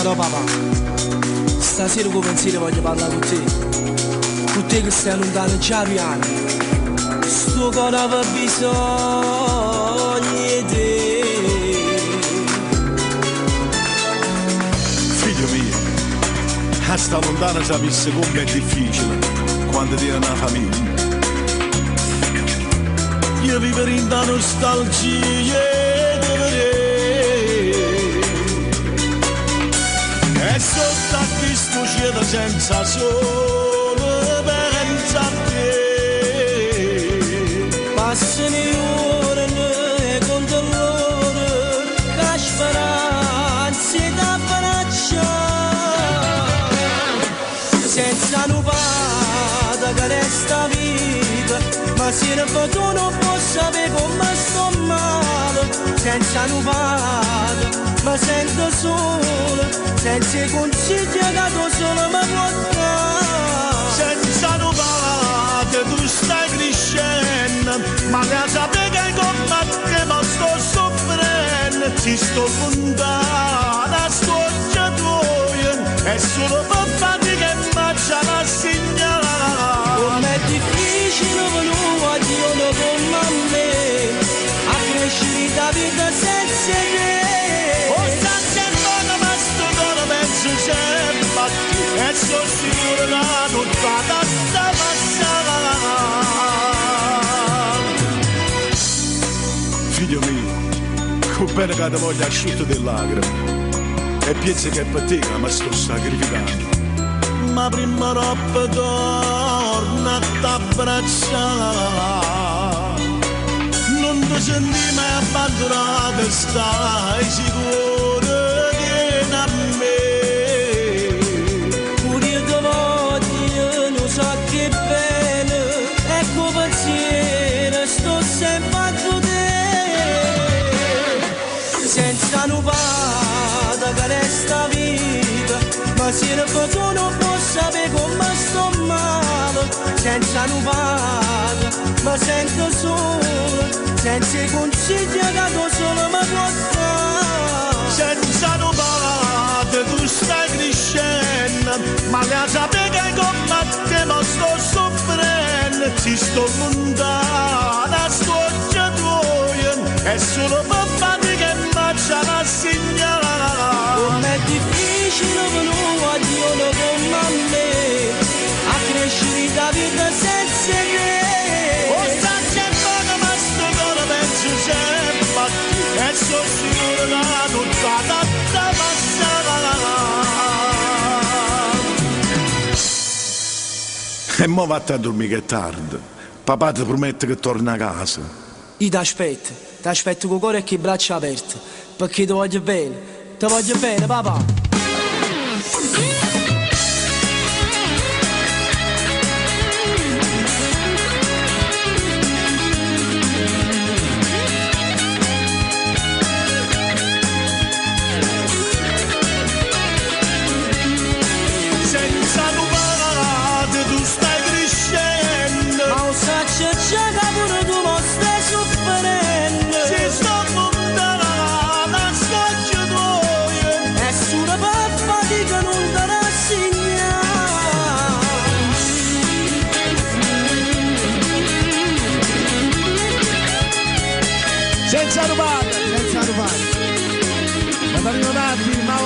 Però papà, stasera con pensiero voglio parlare con te che stai lontano già piano. Sto cuore aveva bisogno di te. Figlio mio, a sta lontana sapesse come è difficile quando tiene una famiglia. Io vivere in da nostalgia e sotto a questo cielo senza sole pensa a te. Passano le ore e con dolore che speranze da abbracciare. Senza un padre che resta vita, ma se ne fa tu non puoi sapere come sto male. Senza un padre mi sento solo, senza consigli che tu solo mi puoi dare. Senza un padre tu stai crescendo, ma ne sapere che con me che mi sto soffrendo. Si sto lontana, sto già tuoio, è solo per farti che faccia la segnalare. Com'è difficile per un guaglione come me a crescere da vita senza te. Oh, sta cercando ma sto cuore penso sempre a te e sono sicuro che tutta la sta passando. Figlio mio, con bene che ti voglio asciutto delle lacrime e pensi che è per te che mi sto sacrificando. Ma prima roba torna a t'abbracciare. Non ti senti mai abbandonato, stai sicuro che è a me. Pure io ti voglio, non so che bene, ecco pensiero, sto sempre a te. Senza un padre che resta vita, ma se ne fa tu non puoi sapere come sto male. Senza un padre mi sento solo, senza consigli che tu solo mi puoi dare. Senza un padre tu stai crescendo, ma ne sapere che con me che mi sto soffrendo. Si sto lontana, sto già tuoio, è solo per farti che faccia la segnalare. Com'è difficile per un guaglione come me a crescere da vita senza te. Oh, sta cercando ma sto cuore penso sempre a te e sono sicuro che tutta la sta passando. E mo vattene a dormire che è tardi. Papà ti promette che torna a casa. Io ti aspetto con il cuore e con le braccia aperte, perché ti voglio bene papà. Senza un padre tu stai crescendo, Ma un sacco c'è che pure tu non stai soffrendo. si sto lontana, sto già tuoio. Nessuno per fatica non ti rassegnare. Senza rubare, ma